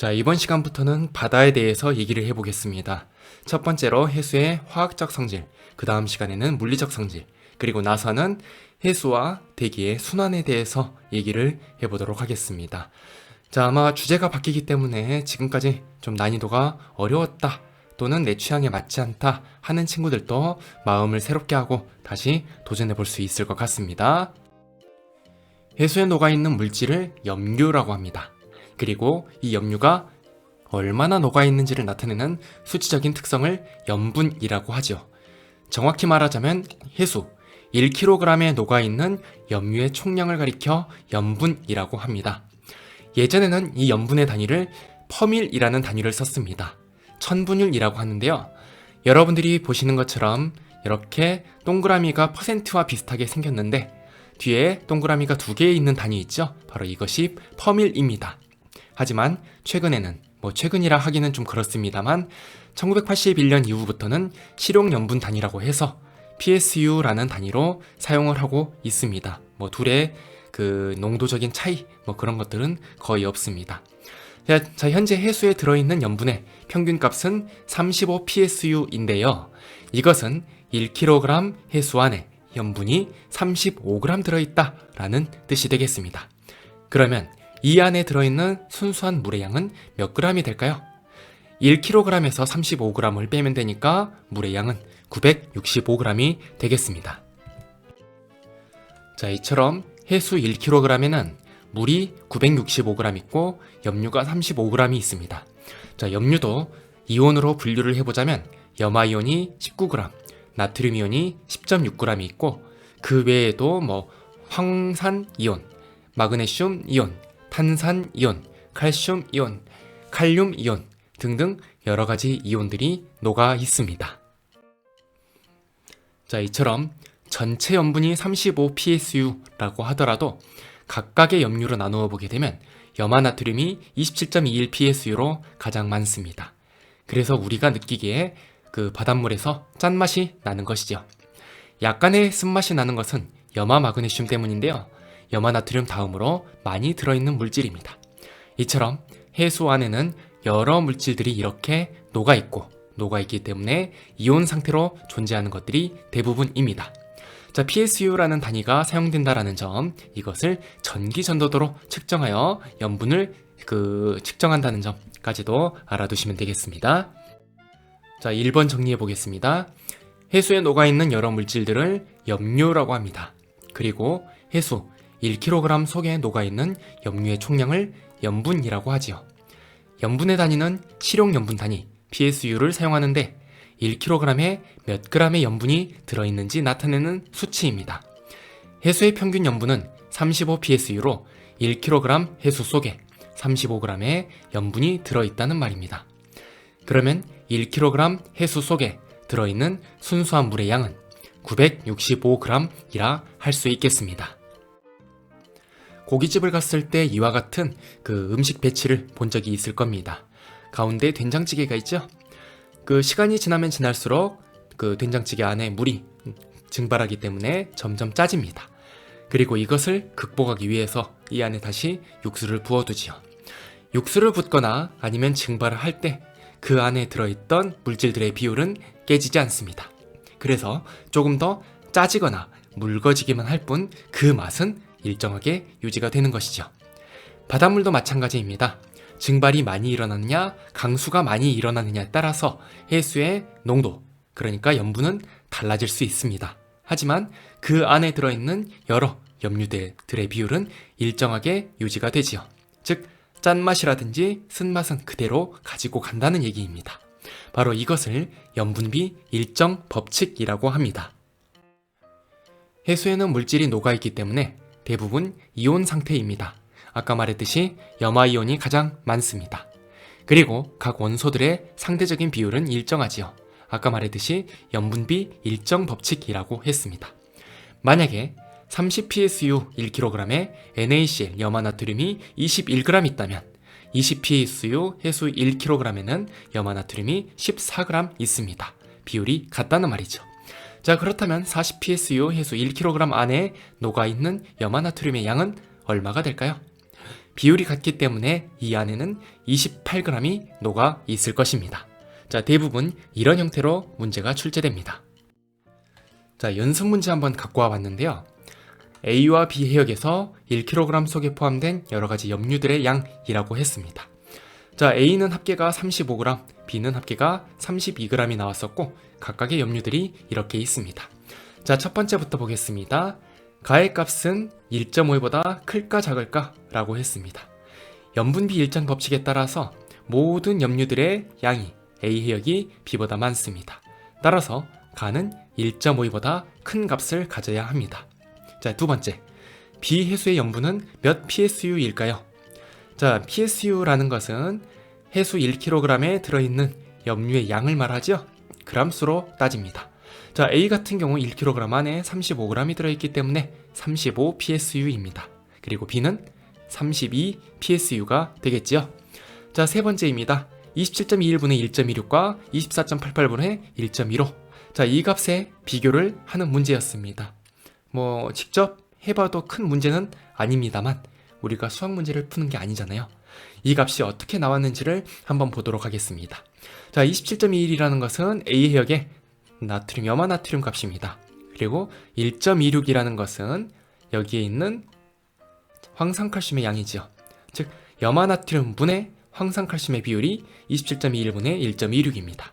자, 이번 시간부터는 바다에 대해서 얘기를 해보겠습니다. 첫 번째로 해수의 화학적 성질, 그 다음 시간에는 물리적 성질, 그리고 나서는 해수와 대기의 순환에 대해서 얘기를 해보도록 하겠습니다. 자, 아마 주제가 바뀌기 때문에 지금까지 좀 난이도가 어려웠다, 또는 내 취향에 맞지 않다 하는 친구들도 마음을 새롭게 하고 다시 도전해볼 수 있을 것 같습니다. 해수에 녹아있는 물질을 염류라고 합니다. 그리고 이 염류가 얼마나 녹아있는지를 나타내는 수치적인 특성을 염분이라고 하죠. 정확히 말하자면 해수 1kg에 녹아있는 염류의 총량을 가리켜 염분이라고 합니다. 예전에는 이 염분의 단위를 퍼밀이라는 단위를 썼습니다. 천분율이라고 하는데요. 여러분들이 보시는 것처럼 이렇게 동그라미가 퍼센트와 비슷하게 생겼는데 뒤에 동그라미가 두 개 있는 단위 있죠? 바로 이것이 퍼밀입니다. 하지만 최근에는, 최근이라 하기는 좀 그렇습니다만 1981년 이후부터는 실용염분 단위라고 해서 PSU라는 단위로 사용을 하고 있습니다. 둘의 그 농도적인 차이, 그런 것들은 거의 없습니다. 자, 현재 해수에 들어있는 염분의 평균값은 35PSU인데요. 이것은 1kg 해수 안에 염분이 35g 들어있다라는 뜻이 되겠습니다. 그러면 이 안에 들어있는 순수한 물의 양은 몇 g이 될까요? 1kg에서 35g을 빼면 되니까 물의 양은 965g이 되겠습니다. 자, 이처럼 해수 1kg에는 물이 965g 있고 염류가 35g이 있습니다. 자, 염류도 이온으로 분류를 해보자면 염화이온이 19g, 나트륨이온이 10.6g이 있고 그 외에도 황산이온, 마그네슘이온, 탄산이온, 칼슘이온, 칼륨이온 등등 여러가지 이온들이 녹아 있습니다. 자, 이처럼 전체 염분이 35PSU라고 하더라도 각각의 염류로 나누어 보게 되면 염화나트륨이 27.21PSU로 가장 많습니다. 그래서 우리가 느끼기에 그 바닷물에서 짠맛이 나는 것이죠. 약간의 쓴맛이 나는 것은 염화 마그네슘 때문인데요. 염화나트륨 다음으로 많이 들어있는 물질입니다. 이처럼 해수 안에는 여러 물질들이 이렇게 녹아있기 때문에 이온 상태로 존재하는 것들이 대부분입니다. 자, PSU라는 단위가 사용된다라는 점, 이것을 전기 전도도로 측정하여 염분을 측정한다는 점까지도 알아두시면 되겠습니다. 자, 1번 정리해 보겠습니다. 해수에 녹아있는 여러 물질들을 염류라고 합니다. 그리고 해수 1kg 속에 녹아있는 염류의 총량을 염분이라고 하지요. 염분의 단위는 실용염분 단위 PSU를 사용하는데 1kg에 몇 g의 염분이 들어있는지 나타내는 수치입니다. 해수의 평균 염분은 35PSU로 1kg 해수 속에 35g의 염분이 들어있다는 말입니다. 그러면 1kg 해수 속에 들어있는 순수한 물의 양은 965g이라 할 수 있겠습니다. 고깃집을 갔을 때 이와 같은 그 음식 배치를 본 적이 있을 겁니다. 가운데 된장찌개가 있죠? 그 시간이 지나면 지날수록 그 된장찌개 안에 물이 증발하기 때문에 점점 짜집니다. 그리고 이것을 극복하기 위해서 이 안에 다시 육수를 부어두지요. 육수를 붓거나 아니면 증발을 할 때 그 안에 들어있던 물질들의 비율은 깨지지 않습니다. 그래서 조금 더 짜지거나 묽어지기만 할 뿐 그 맛은 일정하게 유지가 되는 것이죠. 바닷물도 마찬가지입니다. 증발이 많이 일어나느냐, 강수가 많이 일어나느냐에 따라서 해수의 농도, 그러니까 염분은 달라질 수 있습니다. 하지만 그 안에 들어있는 여러 염류들의 비율은 일정하게 유지가 되지요. 즉, 짠맛이라든지 쓴맛은 그대로 가지고 간다는 얘기입니다. 바로 이것을 염분비 일정 법칙이라고 합니다. 해수에는 물질이 녹아있기 때문에 대부분 이온 상태입니다. 아까 말했듯이 염화이온이 가장 많습니다. 그리고 각 원소들의 상대적인 비율은 일정하지요. 아까 말했듯이 염분비 일정 법칙이라고 했습니다. 만약에 30PSU 1kg에 NaCl 염화나트륨이 21g 있다면 20PSU 해수 1kg에는 염화나트륨이 14g 있습니다. 비율이 같다는 말이죠. 자, 그렇다면 40PSU 해수 1kg 안에 녹아있는 염화나트륨의 양은 얼마가 될까요? 비율이 같기 때문에 이 안에는 28g이 녹아 있을 것입니다. 자, 대부분 이런 형태로 문제가 출제됩니다. 자, 연습 문제 한번 갖고 와봤는데요. A와 B 해역에서 1kg 속에 포함된 여러가지 염류들의 양이라고 했습니다. 자, A는 합계가 35g, B는 합계가 32g이 나왔었고 각각의 염류들이 이렇게 있습니다. 자, 첫 번째부터 보겠습니다. 가의 값은 1.5보다 클까 작을까? 라고 했습니다. 염분비 일정 법칙에 따라서 모든 염류들의 양이 A 해역이 B보다 많습니다. 따라서 가는 1.5보다 큰 값을 가져야 합니다. 자, 두 번째, B 해수의 염분은 몇 PSU일까요? 자, PSU라는 것은 해수 1kg에 들어있는 염류의 양을 말하죠? g수로 따집니다. 자, A 같은 경우 1kg 안에 35g이 들어있기 때문에 35 PSU입니다. 그리고 B는 32 PSU가 되겠지요. 자, 세 번째입니다. 27.21분의 1.26과 24.88분의 1.15. 자, 이 값의 비교를 하는 문제였습니다. 뭐 직접 해봐도 큰 문제는 아닙니다만 우리가 수학 문제를 푸는 게 아니잖아요. 이 값이 어떻게 나왔는지를 한번 보도록 하겠습니다. 자, 27.21이라는 것은 A 해역의 나트륨, 염화나트륨 값입니다. 그리고 1.26이라는 것은 여기에 있는 황산칼슘의 양이죠. 즉 염화나트륨 분의 황산칼슘의 비율이 27.21분의 1.26입니다.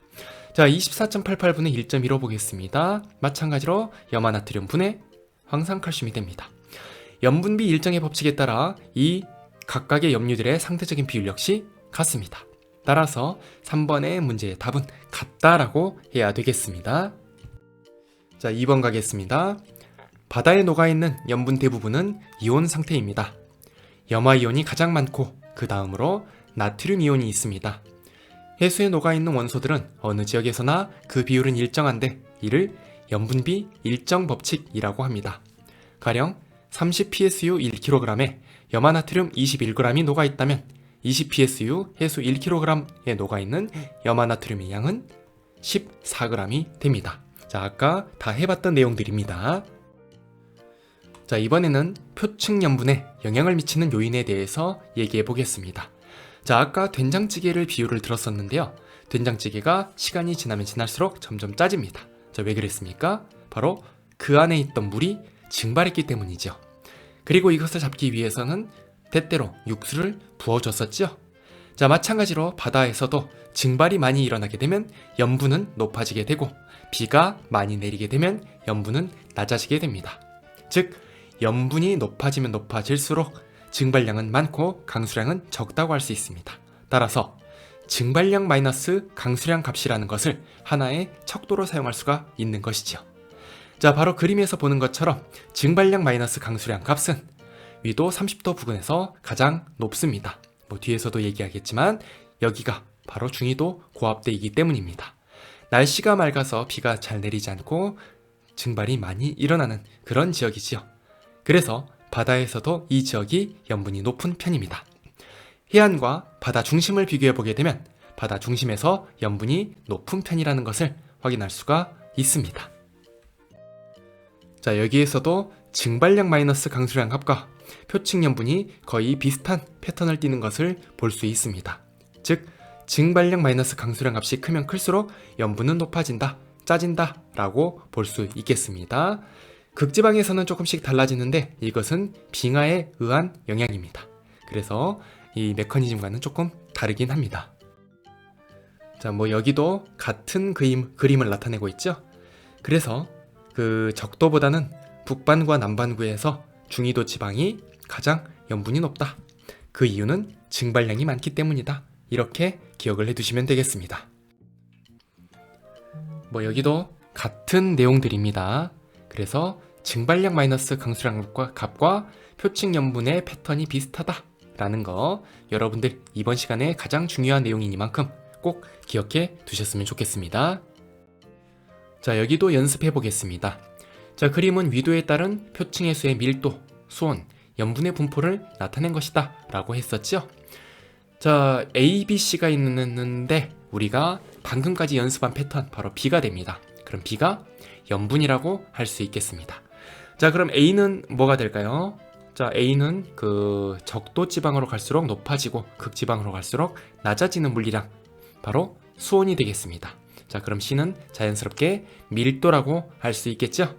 자, 24.88분의 1.15 보겠습니다. 마찬가지로 염화나트륨 분의 황산칼슘이 됩니다. 염분비 일정의 법칙에 따라 이 각각의 염류들의 상대적인 비율 역시 같습니다. 따라서 3번의 문제의 답은 같다라고 해야 되겠습니다. 자, 2번 가겠습니다. 바다에 녹아있는 염분 대부분은 이온 상태입니다. 염화이온이 가장 많고 그 다음으로 나트륨 이온이 있습니다. 해수에 녹아있는 원소들은 어느 지역에서나 그 비율은 일정한데 이를 염분비 일정 법칙이라고 합니다. 가령 30psu 1kg에 염화나트륨 21g이 녹아있다면 20psu 해수 1kg에 녹아있는 염화나트륨의 양은 14g이 됩니다. 자, 아까 다 해봤던 내용들입니다. 자, 이번에는 표층 염분에 영향을 미치는 요인에 대해서 얘기해 보겠습니다. 자, 아까 된장찌개를 비유를 들었었는데요. 된장찌개가 시간이 지나면 지날수록 점점 짜집니다. 자, 왜 그랬습니까? 바로 그 안에 있던 물이 증발했기 때문이죠. 그리고 이것을 잡기 위해서는 때때로 육수를 부어줬었죠. 자, 마찬가지로 바다에서도 증발이 많이 일어나게 되면 염분은 높아지게 되고 비가 많이 내리게 되면 염분은 낮아지게 됩니다. 즉 염분이 높아지면 높아질수록 증발량은 많고 강수량은 적다고 할 수 있습니다. 따라서 증발량 마이너스 강수량 값이라는 것을 하나의 척도로 사용할 수가 있는 것이죠. 자, 바로 그림에서 보는 것처럼 증발량 마이너스 강수량 값은 위도 30도 부근에서 가장 높습니다. 뭐 뒤에서도 얘기하겠지만 여기가 바로 중위도 고압대이기 때문입니다. 날씨가 맑아서 비가 잘 내리지 않고 증발이 많이 일어나는 그런 지역이지요. 그래서 바다에서도 이 지역이 염분이 높은 편입니다. 해안과 바다 중심을 비교해 보게 되면 바다 중심에서 염분이 높은 편이라는 것을 확인할 수가 있습니다. 자, 여기에서도 증발량 마이너스 강수량 값과 표층 염분이 거의 비슷한 패턴을 띠는 것을 볼 수 있습니다. 즉 증발량 마이너스 강수량 값이 크면 클수록 염분은 높아진다, 짜진다 라고 볼 수 있겠습니다. 극지방에서는 조금씩 달라지는데 이것은 빙하에 의한 영향입니다. 그래서 이 메커니즘과는 조금 다르긴 합니다. 자, 뭐 여기도 같은 그림을 나타내고 있죠. 그래서 그 적도보다는 북반구와 남반구에서 중위도 지방이 가장 염분이 높다. 그 이유는 증발량이 많기 때문이다. 이렇게 기억을 해두시면 되겠습니다. 뭐 여기도 같은 내용들입니다. 그래서 증발량 마이너스 강수량 값과 표층 염분의 패턴이 비슷하다 라는 거 여러분들 이번 시간에 가장 중요한 내용이니만큼 꼭 기억해 두셨으면 좋겠습니다. 자, 여기도 연습해 보겠습니다. 자, 그림은 위도에 따른 표층 해수의 밀도, 수온, 염분의 분포를 나타낸 것이다 라고 했었죠. 자, A, B, C가 있는데 우리가 방금까지 연습한 패턴 바로 B가 됩니다. 그럼 B가 염분이라고 할 수 있겠습니다. 자, 그럼 A는 뭐가 될까요? 자, A는 그 적도 지방으로 갈수록 높아지고 극지방으로 갈수록 낮아지는 물리량, 바로 수온이 되겠습니다. 자, 그럼 C는 자연스럽게 밀도라고 할 수 있겠죠?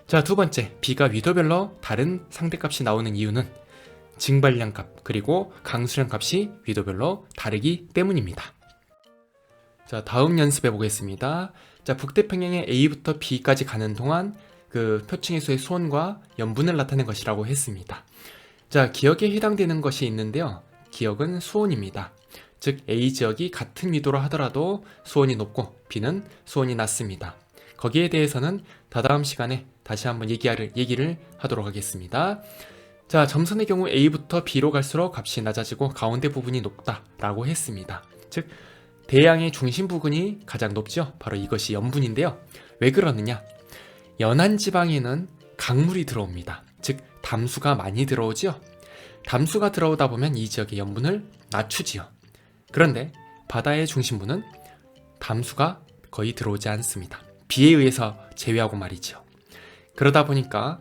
자, 두 번째, B가 위도별로 다른 상대값이 나오는 이유는 증발량 값 그리고 강수량 값이 위도별로 다르기 때문입니다. 자, 다음 연습해 보겠습니다. 자, 북태평양의 A부터 B까지 가는 동안 그 표층해수의 수온과 염분을 나타낸 것이라고 했습니다. 자, 기억에 해당되는 것이 있는데요. 기억은 수온입니다. 즉 A 지역이 같은 위도로 하더라도 수온이 높고 B는 수온이 낮습니다. 거기에 대해서는 다다음 시간에 다시 한번 얘기를 하도록 하겠습니다. 자, 점선의 경우 A부터 B로 갈수록 값이 낮아지고 가운데 부분이 높다라고 했습니다. 즉 대양의 중심 부분이 가장 높죠. 바로 이것이 염분인데요. 왜 그러느냐? 연안 지방에는 강물이 들어옵니다. 즉 담수가 많이 들어오지요. 담수가 들어오다 보면 이 지역의 염분을 낮추지요. 그런데 바다의 중심부는 담수가 거의 들어오지 않습니다. 비에 의해서 제외하고 말이죠. 그러다 보니까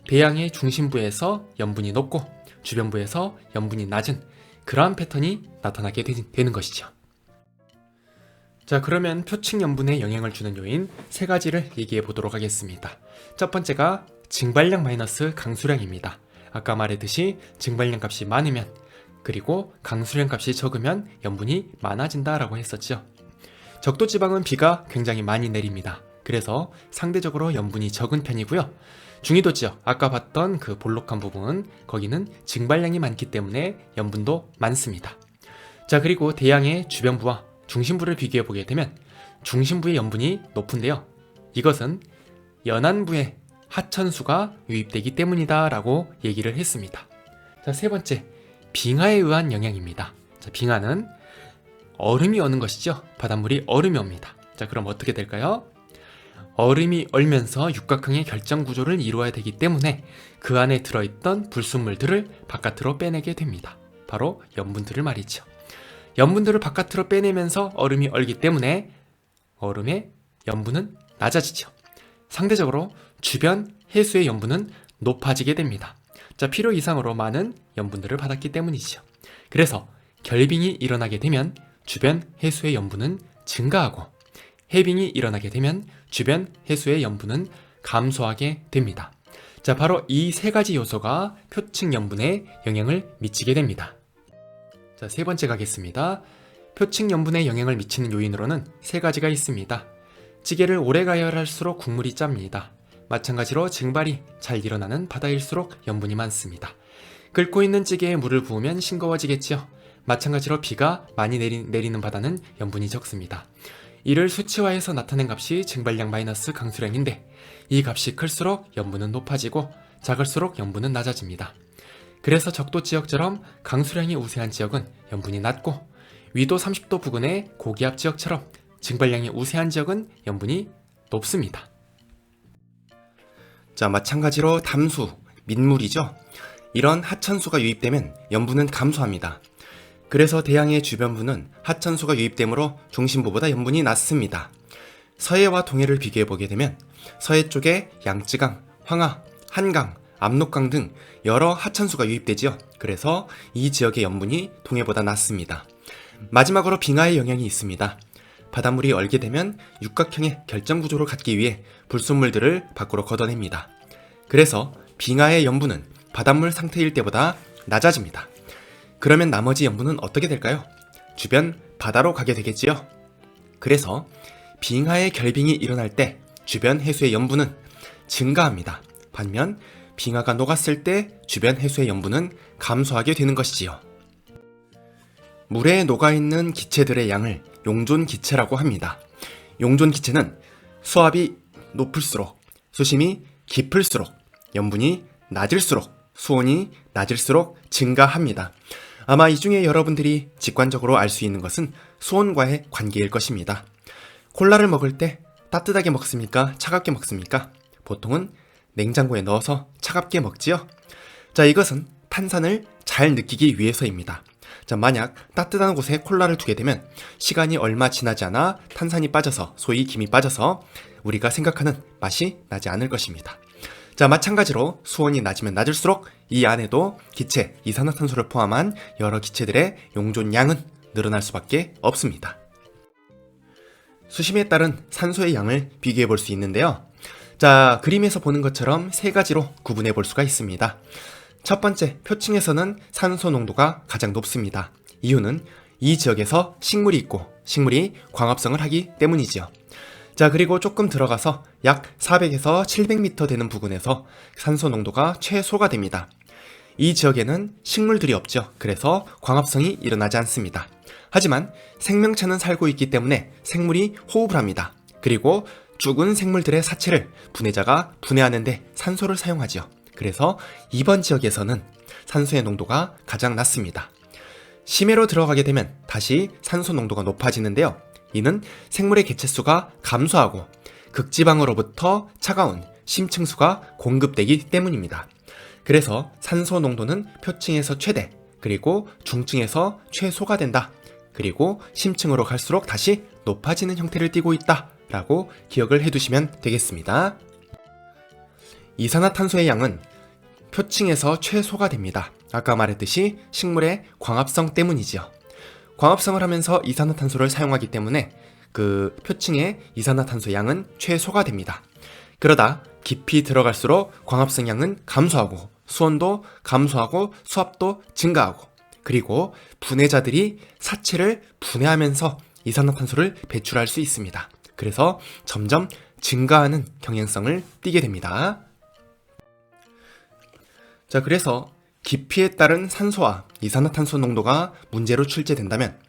대양의 중심부에서 염분이 높고 주변부에서 염분이 낮은 그러한 패턴이 나타나게 되는 것이죠. 자, 그러면 표층 염분에 영향을 주는 요인 세 가지를 얘기해 보도록 하겠습니다. 첫 번째가 증발량 마이너스 강수량입니다. 아까 말했듯이 증발량 값이 많으면 그리고 강수량 값이 적으면 염분이 많아진다라고 했었죠. 적도 지방은 비가 굉장히 많이 내립니다. 그래서 상대적으로 염분이 적은 편이고요. 중위도 지역, 아까 봤던 그 볼록한 부분, 거기는 증발량이 많기 때문에 염분도 많습니다. 자, 그리고 대양의 주변부와 중심부를 비교해 보게 되면 중심부의 염분이 높은데요. 이것은 연안부에 하천수가 유입되기 때문이다 라고 얘기를 했습니다. 자, 세 번째, 빙하에 의한 영향입니다. 자, 빙하는 얼음이 오는 것이죠. 바닷물이 얼음이 옵니다. 자, 그럼 어떻게 될까요? 얼음이 얼면서 육각형의 결정 구조를 이루어야 되기 때문에 그 안에 들어있던 불순물들을 바깥으로 빼내게 됩니다. 바로 염분들을 말이죠. 염분들을 바깥으로 빼내면서 얼음이 얼기 때문에 얼음의 염분은 낮아지죠. 상대적으로 주변 해수의 염분은 높아지게 됩니다. 자, 필요 이상으로 많은 염분들을 받았기 때문이죠. 그래서 결빙이 일어나게 되면 주변 해수의 염분은 증가하고 해빙이 일어나게 되면 주변 해수의 염분은 감소하게 됩니다. 자, 바로 이 세 가지 요소가 표층 염분에 영향을 미치게 됩니다. 자, 세 번째 가겠습니다. 표층 염분에 영향을 미치는 요인으로는 세 가지가 있습니다. 찌개를 오래 가열할수록 국물이 짭니다. 마찬가지로 증발이 잘 일어나는 바다일수록 염분이 많습니다. 끓고 있는 찌개에 물을 부으면 싱거워지겠지요. 마찬가지로 비가 많이 내리는 바다는 염분이 적습니다. 이를 수치화해서 나타낸 값이 증발량 마이너스 강수량인데 이 값이 클수록 염분은 높아지고 작을수록 염분은 낮아집니다. 그래서 적도 지역처럼 강수량이 우세한 지역은 염분이 낮고 위도 30도 부근의 고기압 지역처럼 증발량이 우세한 지역은 염분이 높습니다. 자, 마찬가지로 담수, 민물이죠. 이런 하천수가 유입되면 염분은 감소합니다. 그래서 대양의 주변부는 하천수가 유입되므로 중심부보다 염분이 낮습니다. 서해와 동해를 비교해보게 되면 서해 쪽에 양쯔강, 황하, 한강, 압록강 등 여러 하천수가 유입되지요. 그래서 이 지역의 염분이 동해보다 낮습니다. 마지막으로 빙하의 영향이 있습니다. 바닷물이 얼게 되면 육각형의 결정구조를 갖기 위해 불순물들을 밖으로 걷어냅니다. 그래서 빙하의 염분은 바닷물 상태일 때보다 낮아집니다. 그러면 나머지 염분은 어떻게 될까요? 주변 바다로 가게 되겠지요. 그래서 빙하의 결빙이 일어날 때 주변 해수의 염분은 증가합니다. 반면 빙하가 녹았을 때 주변 해수의 염분은 감소하게 되는 것이지요. 물에 녹아있는 기체들의 양을 용존 기체라고 합니다. 용존 기체는 수압이 높을수록, 수심이 깊을수록, 염분이 낮을수록, 수온이 낮을수록 증가합니다. 아마 이 중에 여러분들이 직관적으로 알 수 있는 것은 수온과의 관계일 것입니다. 콜라를 먹을 때 따뜻하게 먹습니까? 차갑게 먹습니까? 보통은 냉장고에 넣어서 차갑게 먹지요? 자, 이것은 탄산을 잘 느끼기 위해서입니다. 자, 만약 따뜻한 곳에 콜라를 두게 되면 시간이 얼마 지나지 않아 탄산이 빠져서, 소위 김이 빠져서 우리가 생각하는 맛이 나지 않을 것입니다. 자, 마찬가지로 수온이 낮으면 낮을수록 이 안에도 기체, 이산화탄소를 포함한 여러 기체들의 용존량은 늘어날 수밖에 없습니다. 수심에 따른 산소의 양을 비교해 볼 수 있는데요. 자, 그림에서 보는 것처럼 세 가지로 구분해 볼 수가 있습니다. 첫 번째, 표층에서는 산소 농도가 가장 높습니다. 이유는 이 지역에서 식물이 있고 식물이 광합성을 하기 때문이지요. 자, 그리고 조금 들어가서 약 400에서 700m 되는 부근에서 산소 농도가 최소가 됩니다. 이 지역에는 식물들이 없죠. 그래서 광합성이 일어나지 않습니다. 하지만 생명체는 살고 있기 때문에 생물이 호흡을 합니다. 그리고 죽은 생물들의 사체를 분해자가 분해하는데 산소를 사용하죠. 그래서 이번 지역에서는 산소의 농도가 가장 낮습니다. 심해로 들어가게 되면 다시 산소 농도가 높아지는데요. 이는 생물의 개체수가 감소하고 극지방으로부터 차가운 심층수가 공급되기 때문입니다. 그래서 산소 농도는 표층에서 최대, 그리고 중층에서 최소가 된다. 그리고 심층으로 갈수록 다시 높아지는 형태를 띠고 있다 라고 기억을 해두시면 되겠습니다. 이산화탄소의 양은 표층에서 최소가 됩니다. 아까 말했듯이 식물의 광합성 때문이지요. 광합성을 하면서 이산화탄소를 사용하기 때문에 그 표층의 이산화탄소 양은 최소가 됩니다. 그러다 깊이 들어갈수록 광합성 양은 감소하고 수온도 감소하고 수압도 증가하고 그리고 분해자들이 사체를 분해하면서 이산화탄소를 배출할 수 있습니다. 그래서 점점 증가하는 경향성을 띠게 됩니다. 자, 그래서 깊이에 따른 산소와 이산화탄소 농도가 문제로 출제된다면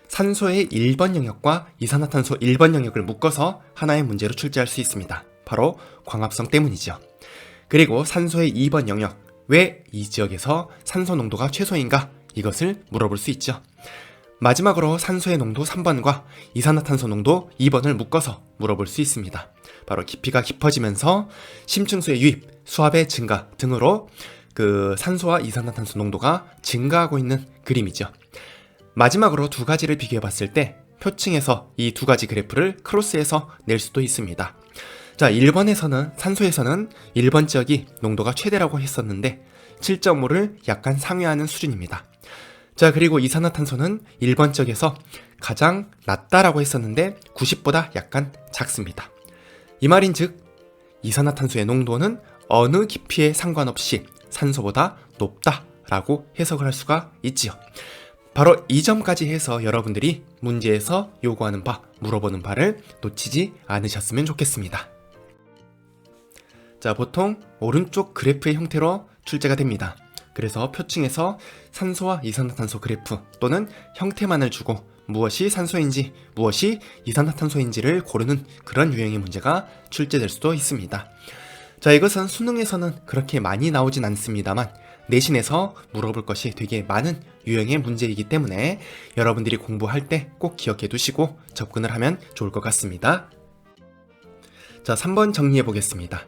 산소의 1번 영역과 이산화탄소 1번 영역을 묶어서 하나의 문제로 출제할 수 있습니다. 바로 광합성 때문이죠. 그리고 산소의 2번 영역, 왜 이 지역에서 산소 농도가 최소인가? 이것을 물어볼 수 있죠. 마지막으로 산소의 농도 3번과 이산화탄소 농도 2번을 묶어서 물어볼 수 있습니다. 바로 깊이가 깊어지면서 심층수의 유입, 수압의 증가 등으로 그 산소와 이산화탄소 농도가 증가하고 있는 그림이죠. 마지막으로 두 가지를 비교해 봤을 때 표층에서 이 두 가지 그래프를 크로스해서 낼 수도 있습니다. 자, 1번에서는 산소에서는 1번 지역이 농도가 최대라고 했었는데 7.5를 약간 상회하는 수준입니다. 자, 그리고 이산화탄소는 1번 지역에서 가장 낮다라고 했었는데 90보다 약간 작습니다. 이 말인즉 이산화탄소의 농도는 어느 깊이에 상관없이 산소보다 높다라고 해석을 할 수가 있지요. 바로 이 점까지 해서 여러분들이 문제에서 요구하는 바, 물어보는 바를 놓치지 않으셨으면 좋겠습니다. 자, 보통 오른쪽 그래프의 형태로 출제가 됩니다. 그래서 표층에서 산소와 이산화탄소 그래프 또는 형태만을 주고 무엇이 산소인지 무엇이 이산화탄소인지를 고르는 그런 유형의 문제가 출제될 수도 있습니다. 자, 이것은 수능에서는 그렇게 많이 나오진 않습니다만 내신에서 물어볼 것이 되게 많은 유형의 문제이기 때문에 여러분들이 공부할 때 꼭 기억해 두시고 접근을 하면 좋을 것 같습니다. 자, 3번 정리해 보겠습니다.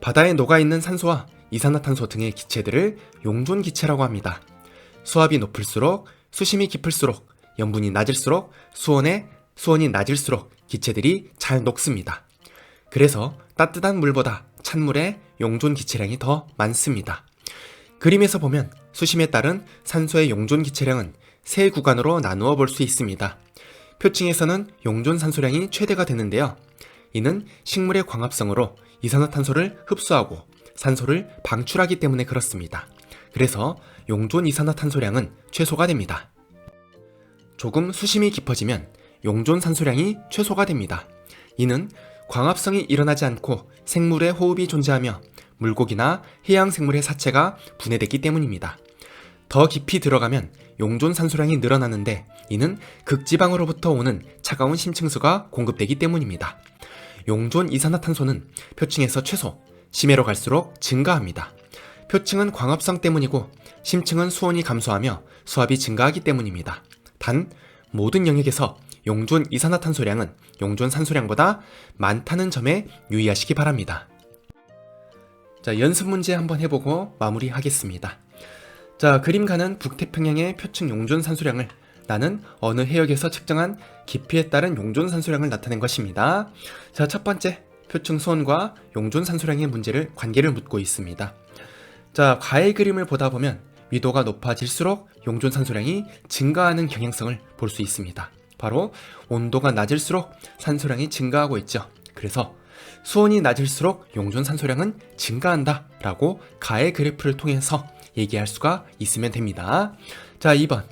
바다에 녹아있는 산소와 이산화탄소 등의 기체들을 용존 기체라고 합니다. 수압이 높을수록, 수심이 깊을수록, 염분이 낮을수록, 수온이 낮을수록 기체들이 잘 녹습니다. 그래서 따뜻한 물보다 찬물의 용존 기체량이 더 많습니다. 그림에서 보면 수심에 따른 산소의 용존 기체량은 세 구간으로 나누어 볼 수 있습니다. 표층에서는 용존 산소량이 최대가 되는데요. 이는 식물의 광합성으로 이산화탄소를 흡수하고 산소를 방출하기 때문에 그렇습니다. 그래서 용존 이산화탄소량은 최소가 됩니다. 조금 수심이 깊어지면 용존 산소량이 최소가 됩니다. 이는 광합성이 일어나지 않고 생물의 호흡이 존재하며 물고기나 해양 생물의 사체가 분해됐기 때문입니다. 더 깊이 들어가면 용존 산소량이 늘어나는데 이는 극지방으로부터 오는 차가운 심층수가 공급되기 때문입니다. 용존 이산화탄소는 표층에서 최소, 심해로 갈수록 증가합니다. 표층은 광합성 때문이고 심층은 수온이 감소하며 수압이 증가하기 때문입니다. 단 모든 영역에서 용존 이산화탄소량은 용존 산소량보다 많다는 점에 유의하시기 바랍니다. 자, 연습 문제 한번 해보고 마무리하겠습니다. 자, 그림가는 북태평양의 표층 용존 산소량을 나는 어느 해역에서 측정한 깊이에 따른 용존 산소량을 나타낸 것입니다. 자, 첫 번째, 표층 수온과 용존 산소량의 관계를 묻고 있습니다. 자, 과의 그림을 보다 보면 위도가 높아질수록 용존 산소량이 증가하는 경향성을 볼 수 있습니다. 바로 온도가 낮을수록 산소량이 증가하고 있죠. 그래서 수온이 낮을수록 용존 산소량은 증가한다 라고 가의 그래프를 통해서 얘기할 수가 있으면 됩니다. 자, 2번.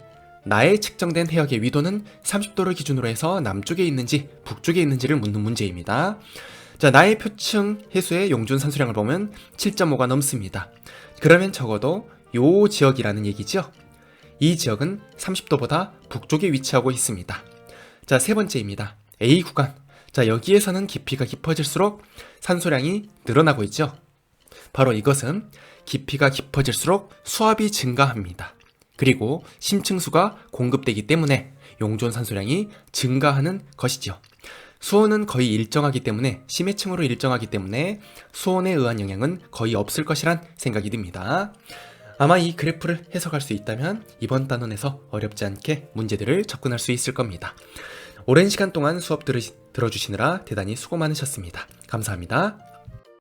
나의 측정된 해역의 위도는 30도를 기준으로 해서 남쪽에 있는지 북쪽에 있는지를 묻는 문제입니다. 자, 나의 표층 해수의 용존 산소량을 보면 7.5가 넘습니다. 그러면 적어도 요 지역이라는 얘기죠. 이 지역은 30도보다 북쪽에 위치하고 있습니다. 자, 세 번째입니다. A 구간. 자, 여기에서는 깊이가 깊어질수록 산소량이 늘어나고 있죠. 바로 이것은 깊이가 깊어질수록 수압이 증가합니다. 그리고 심층수가 공급되기 때문에 용존 산소량이 증가하는 것이죠. 수온은 거의 일정하기 때문에 심해층으로 일정하기 때문에 수온에 의한 영향은 거의 없을 것이란 생각이 듭니다. 아마 이 그래프를 해석할 수 있다면 이번 단원에서 어렵지 않게 문제들을 접근할 수 있을 겁니다. 오랜 시간 동안 수업 들어주시느라 대단히 수고 많으셨습니다. 감사합니다.